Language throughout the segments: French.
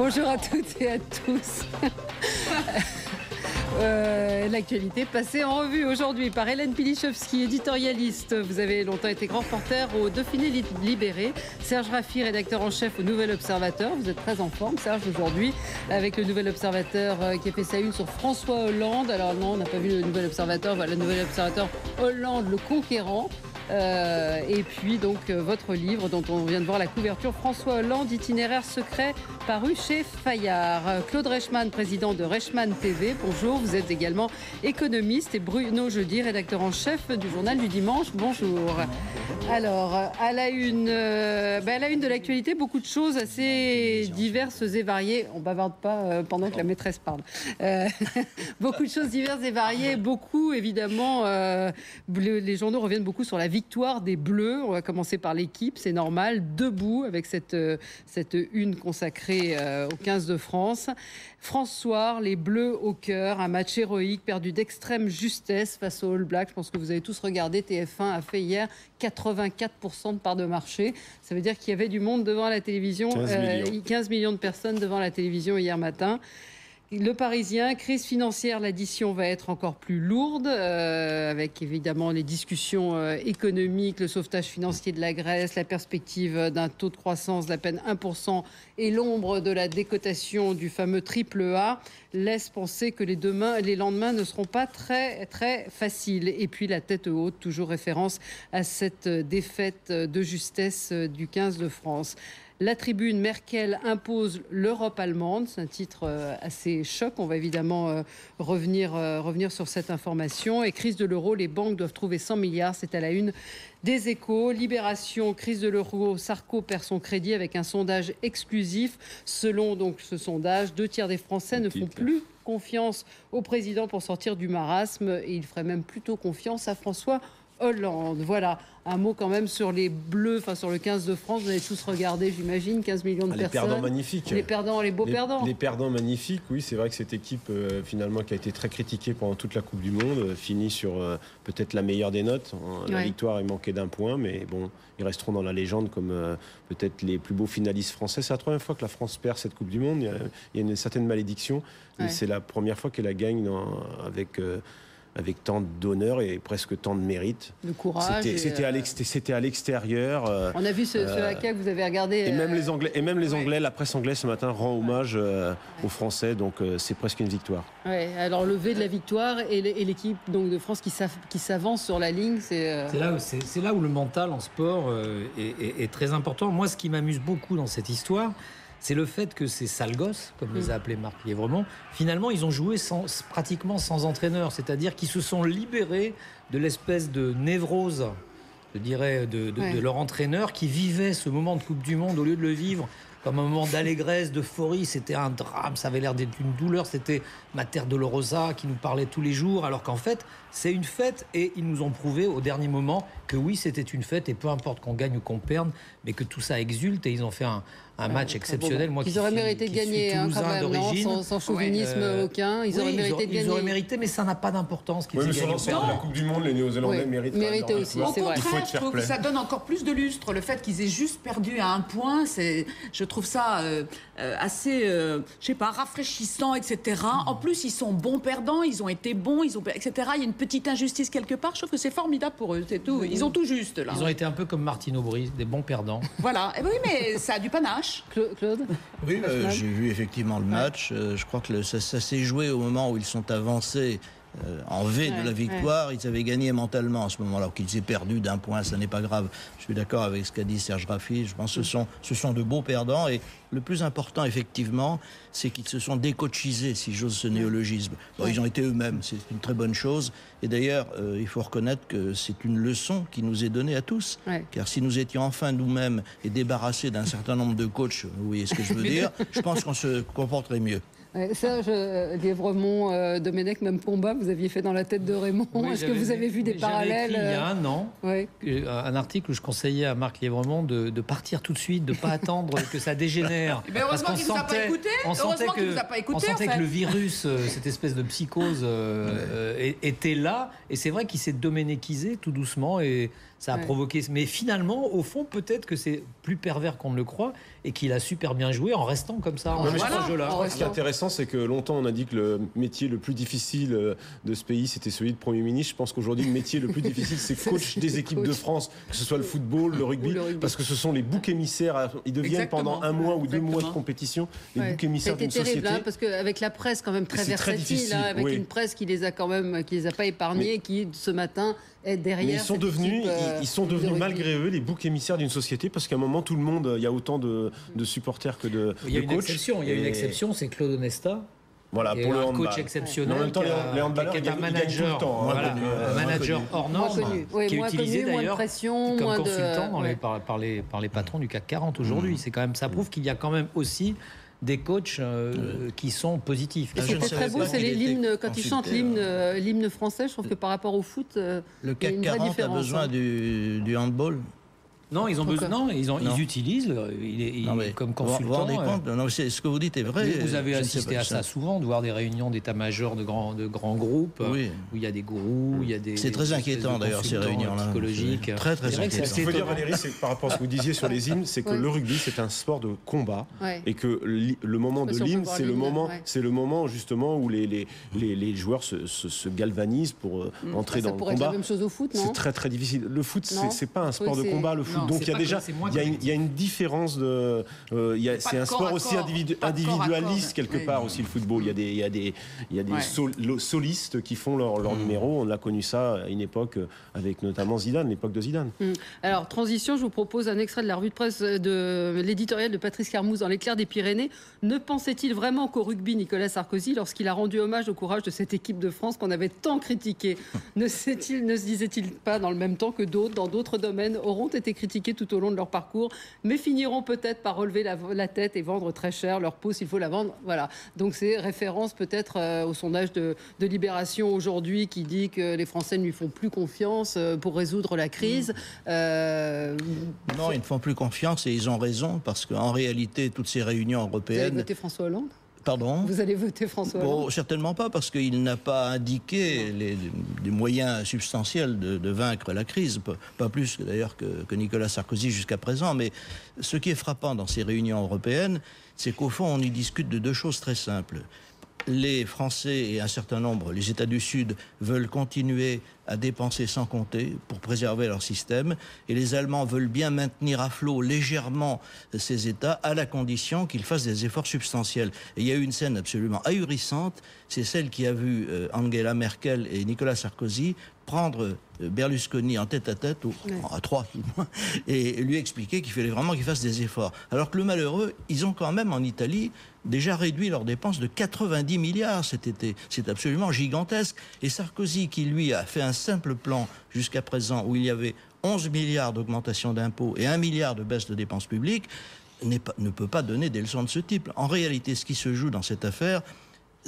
Bonjour à toutes et à tous. L'actualité passée en revue aujourd'hui par Hélène Pilichowski, éditorialiste. Vous avez longtemps été grand reporter au Dauphiné Libéré. Serge Raffi, rédacteur en chef au Nouvel Observateur. Vous êtes très en forme, Serge, aujourd'hui, avec le Nouvel Observateur qui a fait sa une sur François Hollande. Alors non, on n'a pas vu le Nouvel Observateur. Voilà, le Nouvel Observateur Hollande, le conquérant. Et puis donc votre livre dont on vient de voir la couverture, François Hollande, itinéraire secret, paru chez Fayard. Claude Reichmann, président de Reichmann TV, bonjour. Vous êtes également économiste, et Bruno Jeudi, rédacteur en chef du Journal du Dimanche, bonjour. Alors, à la une de l'actualité, beaucoup de choses assez diverses et variées. On bavarde pas pendant que la maîtresse parle. Beaucoup de choses diverses et variées, beaucoup évidemment. Les journaux reviennent beaucoup sur la victoire des Bleus. On va commencer par l'équipe, c'est normal, debout avec cette une consacrée aux 15 de France. France Soir, les Bleus au cœur, un match héroïque perdu d'extrême justesse face aux All Blacks. Je pense que vous avez tous regardé. TF1 a fait hier 84% de part de marché. Ça veut dire qu'il y avait du monde devant la télévision, 15 millions de personnes devant la télévision hier matin. Le Parisien, crise financière, l'addition va être encore plus lourde, avec évidemment les discussions économiques, le sauvetage financier de la Grèce, la perspective d'un taux de croissance d'à peine 1% et l'ombre de la décotation du fameux triple A laisse penser que les lendemains ne seront pas très, très faciles. Et puis la tête haute, toujours référence à cette défaite de justesse du 15 de France. La tribune, Merkel impose l'Europe allemande. C'est un titre assez choc. On va évidemment revenir sur cette information. Et crise de l'euro, les banques doivent trouver 100 milliards. C'est à la une des Échos. Libération, crise de l'euro, Sarko perd son crédit avec un sondage exclusif. Selon donc ce sondage, 2 tiers des Français ne font plus confiance au président pour sortir du marasme. Et il ferait même plutôt confiance à François Hollande. Voilà, un mot quand même sur les Bleus, enfin sur le 15 de France. Vous avez tous regardé, j'imagine, 15 millions de personnes. Les perdants magnifiques. Les beaux perdants. Les perdants magnifiques, oui. C'est vrai que cette équipe, finalement, qui a été très critiquée pendant toute la Coupe du Monde, finit sur peut-être la meilleure des notes. La victoire est manquée d'1 point, mais bon, ils resteront dans la légende comme peut-être les plus beaux finalistes français. C'est la troisième fois que la France perd cette Coupe du Monde. Il y a une certaine malédiction. Ouais. C'est la première fois qu'elle la gagne avec tant d'honneur et presque tant de mérite. De courage. C'était à l'extérieur. On a vu ce hacker que vous avez regardé. Et même les Anglais, la presse anglaise ce matin rend hommage aux Français, donc c'est presque une victoire. Ouais, alors le V de la victoire et l'équipe donc de France qui s'avance sur la ligne, c'est là où le mental en sport est très important. Moi, ce qui m'amuse beaucoup dans cette histoire, c'est le fait que ces sales gosses, comme les a appelés Marc Lièvremont, finalement, ils ont joué pratiquement sans entraîneur. C'est-à-dire qu'ils se sont libérés de l'espèce de névrose, je dirais, de leur entraîneur, qui vivait ce moment de Coupe du Monde au lieu de le vivre comme un moment d'allégresse, d'euphorie. C'était un drame, ça avait l'air d'être une douleur. C'était Mater Dolorosa qui nous parlait tous les jours, alors qu'en fait, c'est une fête. Et ils nous ont prouvé au dernier moment que oui, c'était une fête, et peu importe qu'on gagne ou qu'on perde, mais que tout ça exulte. Et ils ont fait un match exceptionnel. Moi, ils auraient mérité de gagner, quand même, sans chauvinisme aucun. Ils auraient mérité de gagner. Ils auraient mérité, mais ça n'a pas d'importance. Oui, mais sur l'ensemble de la Coupe du Monde, les Néo-Zélandais méritent aussi. Au contraire, je trouve que ça donne encore plus de lustre. Le fait qu'ils aient juste perdu à 1 point, je trouve ça assez, je sais pas, rafraîchissant, etc. En plus, ils sont bons perdants, ils ont été bons, etc. Il y a une petite injustice quelque part. Je trouve que c'est formidable pour eux, c'est tout. Ils ont tout juste, là. Ils ont été un peu comme Martine Aubry, des bons perdants. Voilà. Et oui, mais ça a du panache. Claude ? Oui, j'ai vu effectivement le match. Je crois que ça s'est joué au moment où ils sont avancés en V de la victoire. Ils avaient gagné mentalement à ce moment-là. Qu'ils aient perdu d'1 point, ça n'est pas grave. Je suis d'accord avec ce qu'a dit Serge Raffi. Je pense que ce sont de beaux perdants. Et le plus important, effectivement, c'est qu'ils se sont décoachisés, si j'ose ce néologisme. Bon, ils ont été eux-mêmes, c'est une très bonne chose. Et d'ailleurs, il faut reconnaître que c'est une leçon qui nous est donnée à tous. Car si nous étions enfin nous-mêmes et débarrassés d'un certain nombre de coachs, vous voyez ce que je veux dire, je pense qu'on se comporterait mieux. Serge Lièvremont, Domenech, même combat, vous aviez fait dans la tête de Raymond. Oui, est-ce que vous avez vu des parallèles écrit, il y a un an, un article où je conseillais à Marc Lièvremont de partir tout de suite, de ne pas attendre que ça dégénère. Heureusement qu'il ne nous a pas écoutés. On sentait que le virus, cette espèce de psychose, était là. Et c'est vrai qu'il s'est doménéquisé tout doucement et ça a provoqué... Mais finalement, au fond, peut-être que c'est plus pervers qu'on ne le croit et qu'il a super bien joué en restant comme ça, en ce jeu-là. Ce qui est intéressant, c'est que longtemps, on a dit que le métier le plus difficile de ce pays, c'était celui de Premier ministre. Je pense qu'aujourd'hui, le métier le plus difficile, c'est coach des équipes de France, que ce soit le football, le rugby, parce que ce sont les boucs émissaires. Ils deviennent pendant un mois ou 2 mois de compétition les boucs émissaires d'une société. C'était terrible, parce qu'avec la presse quand même très versatile, avec une presse qui les a quand même, qui les a pas épargnés, qui ce matin est derrière. Mais ils sont devenus malgré eux les boucs émissaires d'une société, parce qu'à un moment, tout le monde, il y a autant de supporters que de coachs. Il y a une exception, c'est Claude Onesta. Voilà, pour le handball. Coach exceptionnel, en même temps, les handballeurs, qui est un manager, un manager hors norme, qui est utilisé d'ailleurs comme consultant par les patrons du CAC 40 aujourd'hui. C'est quand même, ça prouve qu'il y a quand même aussi des coachs qui sont positifs. Et c'était très beau, c'est l'hymne, quand ils chantent l'hymne français, je trouve que par rapport au foot, le CAC 40 a besoin du handball. Non, ils ont besoin. Ils utilisent comme consultant. Vous vous rendez compte, ce que vous dites est vrai. Vous avez assisté à ça souvent, de voir des réunions d'état-major de grands groupes, où il y a des gourous, il y a des. C'est très inquiétant d'ailleurs ces réunions-là. Psychologiques. Très inquiétant. Ce qu'il faut dire, Valérie, c'est par rapport à ce que vous disiez sur les hymnes, c'est que le rugby c'est un sport de combat et que le moment de l'hymne, c'est le moment justement où les joueurs se galvanisent pour entrer dans le combat. Ça pourrait être la même chose au foot, non ? C'est très très difficile. Le foot, c'est pas un sport de combat. Le foot. Donc il y a une différence de. C'est un sport aussi individualiste quelque part aussi, le football. Il y a des solistes qui font leur numéro. On a connu ça à une époque avec notamment Zidane, l'époque de Zidane. Alors transition, je vous propose un extrait de la revue de presse de l'éditorial de Patrice Carmouze dans l'Éclair des Pyrénées. Ne pensait-il vraiment qu'au rugby, Nicolas Sarkozy, lorsqu'il a rendu hommage au courage de cette équipe de France qu'on avait tant critiquée, ne se disait-il pas dans le même temps que d'autres, dans d'autres domaines, auront été critiqués tout au long de leur parcours, mais finiront peut-être par relever la tête et vendre très cher leur peau s'il faut la vendre. Voilà. Donc c'est référence peut-être au sondage de Libération aujourd'hui qui dit que les Français ne lui font plus confiance pour résoudre la crise. Non, ils ne font plus confiance et ils ont raison parce qu'en réalité, toutes ces réunions européennes... Vous avez voté François Hollande ? Pardon ? Vous allez voter François Hollande ? Bon, certainement pas, parce qu'il n'a pas indiqué les moyens substantiels de vaincre la crise, pas plus d'ailleurs que Nicolas Sarkozy jusqu'à présent. Mais ce qui est frappant dans ces réunions européennes, c'est qu'au fond, on y discute de 2 choses très simples. Les Français et un certain nombre, les États du Sud, veulent continuer à dépenser sans compter pour préserver leur système. Et les Allemands veulent bien maintenir à flot légèrement ces États à la condition qu'ils fassent des efforts substantiels. Et il y a eu une scène absolument ahurissante, c'est celle qui a vu Angela Merkel et Nicolas Sarkozy prendre Berlusconi en tête-à-tête, à 3 tout le moins, et lui expliquer qu'il fallait vraiment qu'il fasse des efforts. Alors que le malheureux, ils ont quand même en Italie déjà réduit leurs dépenses de 90 milliards cet été. C'est absolument gigantesque. Et Sarkozy, qui lui a fait un simple plan jusqu'à présent où il y avait 11 milliards d'augmentation d'impôts et 1 milliard de baisse de dépenses publiques, ne peut pas donner des leçons de ce type. En réalité, ce qui se joue dans cette affaire,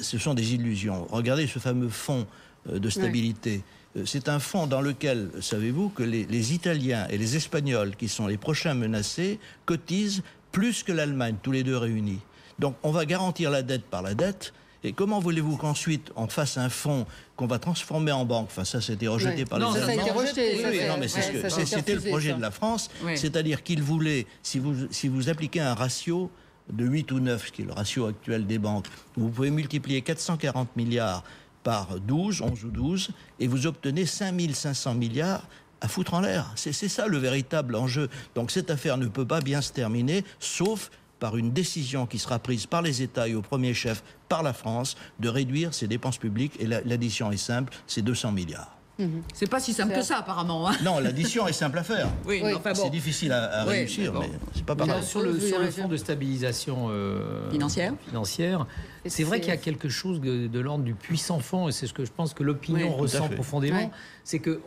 ce sont des illusions. Regardez ce fameux fonds de stabilité. C'est un fonds dans lequel, savez-vous, que les Italiens et les Espagnols, qui sont les prochains menacés, cotisent plus que l'Allemagne, tous les deux réunis. Donc on va garantir la dette par la dette. Et comment voulez-vous qu'ensuite on fasse un fonds qu'on va transformer en banque ? Enfin, ça, c'était rejeté par les Allemands. Ça a été rejeté. C'était le projet de la France. Oui. C'est-à-dire qu'ils voulaient, si vous appliquez un ratio de 8 ou 9, ce qui est le ratio actuel des banques, vous pouvez multiplier 440 milliards par 11 ou 12, et vous obtenez 5500 milliards à foutre en l'air. C'est ça le véritable enjeu. Donc cette affaire ne peut pas bien se terminer, sauf par une décision qui sera prise par les États et au premier chef par la France de réduire ses dépenses publiques. Et l'addition est simple, c'est 200 milliards. C'est pas si simple que ça, apparemment. Hein. Non, l'addition est simple à faire. Oui. Enfin bon. C'est difficile à réussir, mais c'est pas pareil. Sur le fonds de stabilisation financière, c'est vrai qu'il y a quelque chose de l'ordre du puissant fond, et c'est ce que je pense que l'opinion ressent profondément. C'est que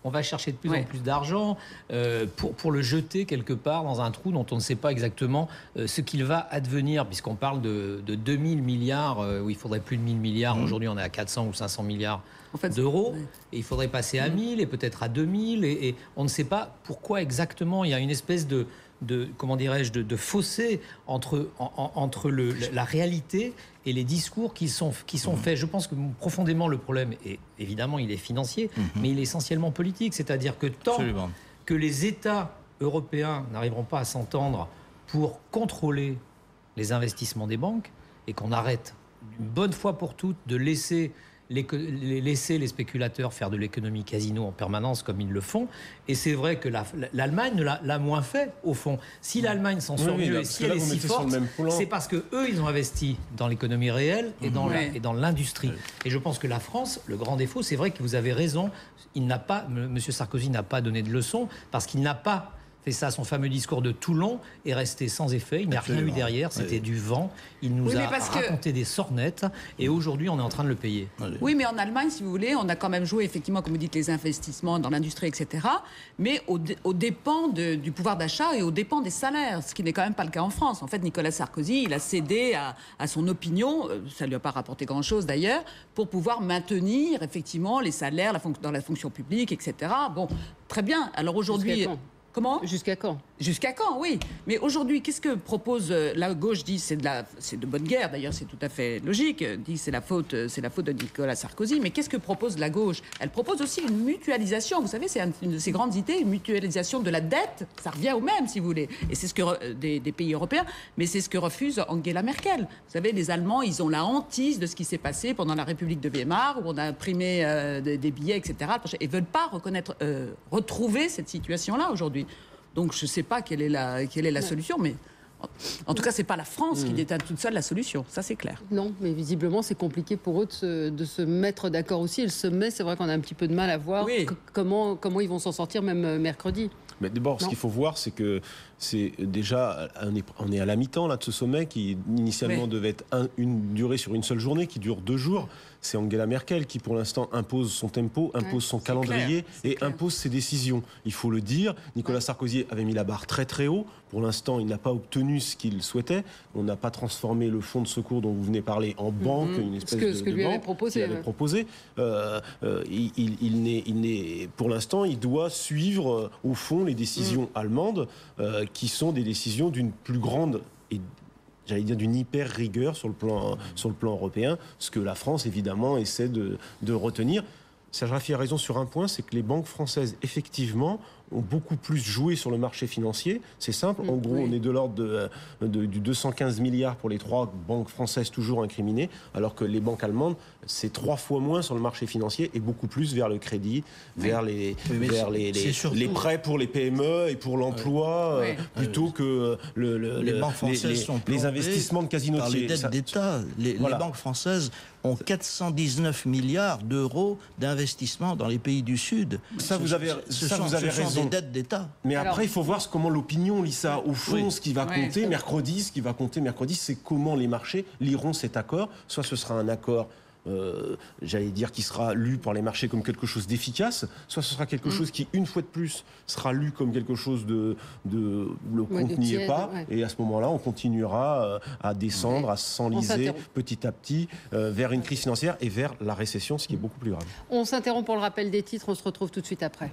on va chercher de plus en plus d'argent pour le jeter quelque part dans un trou dont on ne sait pas exactement ce qu'il va advenir, puisqu'on parle de 2000 milliards, où il faudrait plus de 1000 milliards. Aujourd'hui, on est à 400 ou 500 milliards d'euros. Et il faudrait passer à 1000 et peut-être à 2000. Et on ne sait pas pourquoi exactement. Il y a une espèce de fossé entre la réalité et les discours qui sont faits. Je pense que profondément le problème, est, évidemment, il est financier, mais il est essentiellement politique. C'est-à-dire que tant que les États européens n'arriveront pas à s'entendre pour contrôler les investissements des banques et qu'on arrête une bonne fois pour toutes de laisser les spéculateurs faire de l'économie casino en permanence comme ils le font. Et c'est vrai que l'Allemagne l'a moins fait, au fond. Si l'Allemagne s'en sort mieux et si elle est si forte, c'est parce qu'eux, ils ont investi dans l'économie réelle et dans l'industrie. Et je pense que la France, le grand défaut, c'est vrai que vous avez raison, M. Sarkozy n'a pas donné de leçon parce qu'il n'a pas fait ça. Son fameux discours de Toulon est resté sans effet. Il n'y a rien eu derrière. C'était du vent. Il nous a raconté des sornettes. Et aujourd'hui, on est en train de le payer. Oui, mais en Allemagne, si vous voulez, on a quand même joué, effectivement, comme vous dites, les investissements dans l'industrie, etc. Mais aux dépens du pouvoir d'achat et aux dépens des salaires, ce qui n'est quand même pas le cas en France. En fait, Nicolas Sarkozy, il a cédé à son opinion, ça ne lui a pas rapporté grand-chose d'ailleurs, pour pouvoir maintenir, effectivement, les salaires dans la fonction publique, etc. Bon, très bien. Alors aujourd'hui... Comment ? Jusqu'à quand ? Jusqu'à quand, oui. Mais aujourd'hui, qu'est-ce que propose la gauche ? Dit c'est de bonne guerre. D'ailleurs, c'est tout à fait logique. Dit c'est la faute de Nicolas Sarkozy. Mais qu'est-ce que propose la gauche ? Elle propose aussi une mutualisation. Vous savez, c'est une de ses grandes idées, une mutualisation de la dette. Ça revient au même, si vous voulez. Et c'est ce que des pays européens. Mais c'est ce que refuse Angela Merkel. Vous savez, les Allemands, ils ont la hantise de ce qui s'est passé pendant la République de Weimar, où on a imprimé des billets, etc. Et veulent pas retrouver cette situation-là aujourd'hui. Donc je ne sais pas quelle est la solution, mais en tout cas, ce n'est pas la France qui détient toute seule la solution, ça c'est clair. Non, mais visiblement, c'est compliqué pour eux de se mettre d'accord aussi. Et le sommet, c'est vrai qu'on a un petit peu de mal à voir comment ils vont s'en sortir, même mercredi. Mais d'abord, ce qu'il faut voir, c'est que c'est déjà, on est à la mi-temps là, de ce sommet qui initialement devait être une durée sur une seule journée, qui dure 2 jours. C'est Angela Merkel qui, pour l'instant, impose son tempo, impose son calendrier et impose ses décisions. Il faut le dire, Nicolas Sarkozy avait mis la barre très très haut. Pour l'instant, il n'a pas obtenu ce qu'il souhaitait. On n'a pas transformé le fonds de secours dont vous venez parler en banque, une espèce de lui banque avait proposé. Pour l'instant, il doit suivre au fond les décisions allemandes qui sont des décisions d'une plus grande et j'allais dire d'une hyper rigueur sur le plan européen, ce que la France évidemment essaie de retenir. Serge Raffi a raison sur un point, c'est que les banques françaises effectivement ont beaucoup plus joué sur le marché financier. C'est simple, en gros, on est de l'ordre du 215 milliards pour les 3 banques françaises toujours incriminées, alors que les banques allemandes, c'est 3 fois moins sur le marché financier et beaucoup plus vers le crédit, vers les prêts pour les PME et pour l'emploi, plutôt que les banques françaises sont les investissements de casinotiers. Par les dettes d'État. Les banques françaises ont 419 milliards d'euros d'investissement dans les pays du Sud. Vous avez raison. Des dettes d'État. Mais après, il faut voir comment l'opinion lit ça. Au fond, ce qui va compter mercredi, c'est comment les marchés liront cet accord. Soit ce sera un accord, j'allais dire, qui sera lu par les marchés comme quelque chose d'efficace, soit ce sera quelque chose qui, une fois de plus, sera lu comme quelque chose le compte n'y est pas. Et à ce moment-là, on continuera à descendre, à s'enliser petit à petit vers une crise financière et vers la récession, ce qui est beaucoup plus grave. On s'interrompt pour le rappel des titres. On se retrouve tout de suite après.